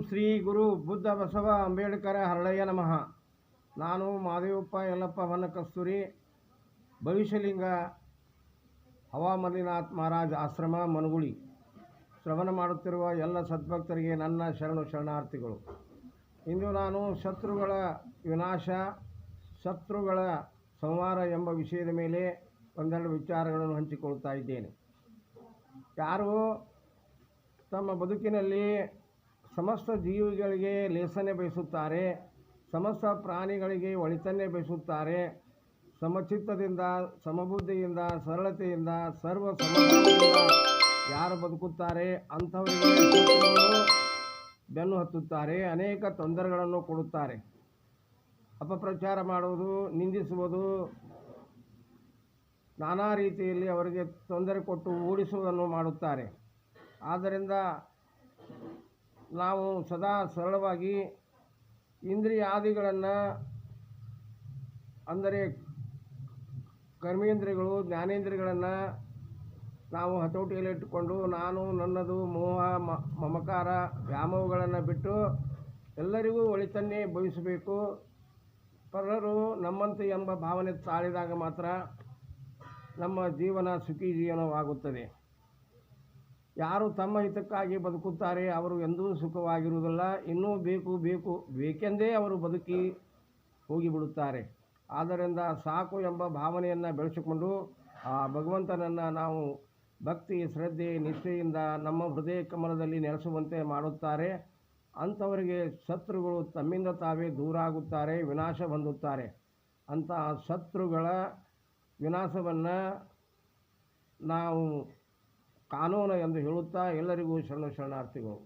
ಶ್ರೀ ಗುರು ಬುದ್ಧ ಬಸವ ಅಂಬೇಡ್ಕರ ಹರಳಯ್ಯ ನಮಃ. ನಾನು ಮಾದೇವಪ್ಪ ಯಲ್ಲಪ್ಪ ಹೊನ್ನಕಸ್ತೂರಿ, ಭವಿಷ್ಯಲಿಂಗ ಹವಾಮಲ್ಲಿನಾಥ್ ಮಹಾರಾಜ್ ಆಶ್ರಮ ಮನಗುಳಿ. ಶ್ರವಣ ಮಾಡುತ್ತಿರುವ ಎಲ್ಲ ಸದ್ಭಕ್ತರಿಗೆ ನನ್ನ ಶರಣಾರ್ಥಿಗಳು. ಇಂದು ನಾನು ಶತ್ರುಗಳ ವಿನಾಶ, ಶತ್ರುಗಳ ಸಂಹಾರ ಎಂಬ ವಿಷಯದ ಮೇಲೆ ಒಂದೆರಡು ವಿಚಾರಗಳನ್ನು ಹಂಚಿಕೊಳ್ತಾ ಇದ್ದೇನೆ. ಯಾರು ತಮ್ಮ ಬದುಕಿನಲ್ಲಿ ಸಮಸ್ತ ಜೀವಿಗಳಿಗೆ ಲೇಸನೆ ಬಯಸುತ್ತಾರೆ, ಸಮಸ್ತ ಪ್ರಾಣಿಗಳಿಗೆ ಒಳಿತನ್ನೇ ಬಯಸುತ್ತಾರೆ, ಸಮಚಿತ್ತದಿಂದ, ಸಮಬುದ್ಧಿಯಿಂದ, ಸರಳತೆಯಿಂದ, ಸರ್ವ ಸಮಾಧಾನದಿಂದ ಯಾರು ಬದುಕುತ್ತಾರೆ ಅಂಥವರಿಗೆ ಶತ್ರುಗಳು ಬೆನ್ನು ಹತ್ತುತ್ತಾರೆ, ಅನೇಕ ತೊಂದರೆಗಳನ್ನು ಕೊಡುತ್ತಾರೆ. ಅಪಪ್ರಚಾರ ಮಾಡುವುದು, ನಿಂದಿಸುವುದು, ನಾನಾ ರೀತಿಯಲ್ಲಿ ಅವರಿಗೆ ತೊಂದರೆ ಕೊಟ್ಟು ಓಡಿಸುವುದನ್ನು ಮಾಡುತ್ತಾರೆ. ಆದ್ದರಿಂದ ನಾವು ಸದಾ ಸರಳವಾಗಿ ಇಂದ್ರಿಯಾದಿಗಳನ್ನು, ಅಂದರೆ ಕರ್ಮೇಂದ್ರಿಯಗಳು, ಜ್ಞಾನೇಂದ್ರಿಯಗಳನ್ನು ನಾವು ಹತೋಟಿಯಲ್ಲಿಟ್ಟುಕೊಂಡು ನಾನು, ನನ್ನದು, ಮೋಹ, ಮಮಕಾರ, ವ್ಯಾಮೋಹಗಳನ್ನು ಬಿಟ್ಟು ಎಲ್ಲರಿಗೂ ಒಳಿತನ್ನೇ ಬಯಸಬೇಕು. ಪರರು ನಮ್ಮಂತೆ ಎಂಬ ಭಾವನೆ ತಾಳಿದಾಗ ಮಾತ್ರ ನಮ್ಮ ಜೀವನ ಸುಖಿ ಜೀವನವಾಗುತ್ತದೆ. ಯಾರು ತಮ್ಮ ಹಿತಕ್ಕಾಗಿ ಬದುಕುತ್ತಾರೆ ಅವರು ಎಂದೂ ಸುಖವಾಗಿರುವುದಿಲ್ಲ. ಇನ್ನೂ ಬೇಕೆಂದೇ ಅವರು ಬದುಕಿ ಹೋಗಿಬಿಡುತ್ತಾರೆ. ಆದ್ದರಿಂದ ಸಾಕು ಎಂಬ ಭಾವನೆಯನ್ನು ಬೆಳೆಸಿಕೊಂಡು ಆ ಭಗವಂತನನ್ನು ನಾವು ಭಕ್ತಿ, ಶ್ರದ್ಧೆ, ನಿಷ್ಠೆಯಿಂದ ನಮ್ಮ ಹೃದಯ ಕಮಲದಲ್ಲಿ ನೆಲೆಸುವಂತೆ ಮಾಡುತ್ತಾರೆ. ಅಂಥವರಿಗೆ ಶತ್ರುಗಳು ತಮ್ಮಿಂದ ತಾವೇ ದೂರ ಆಗುತ್ತಾರೆ, ವಿನಾಶ ಹೊಂದುತ್ತಾರೆ. ಅಂತಹ ಶತ್ರುಗಳ ವಿನಾಶವನ್ನು ನಾವು ಕಾನೂನು ಎಂದು ಹೇಳುತ್ತಾ ಎಲ್ಲರಿಗೂ ಶರಣಾರ್ಥಿಗಳು.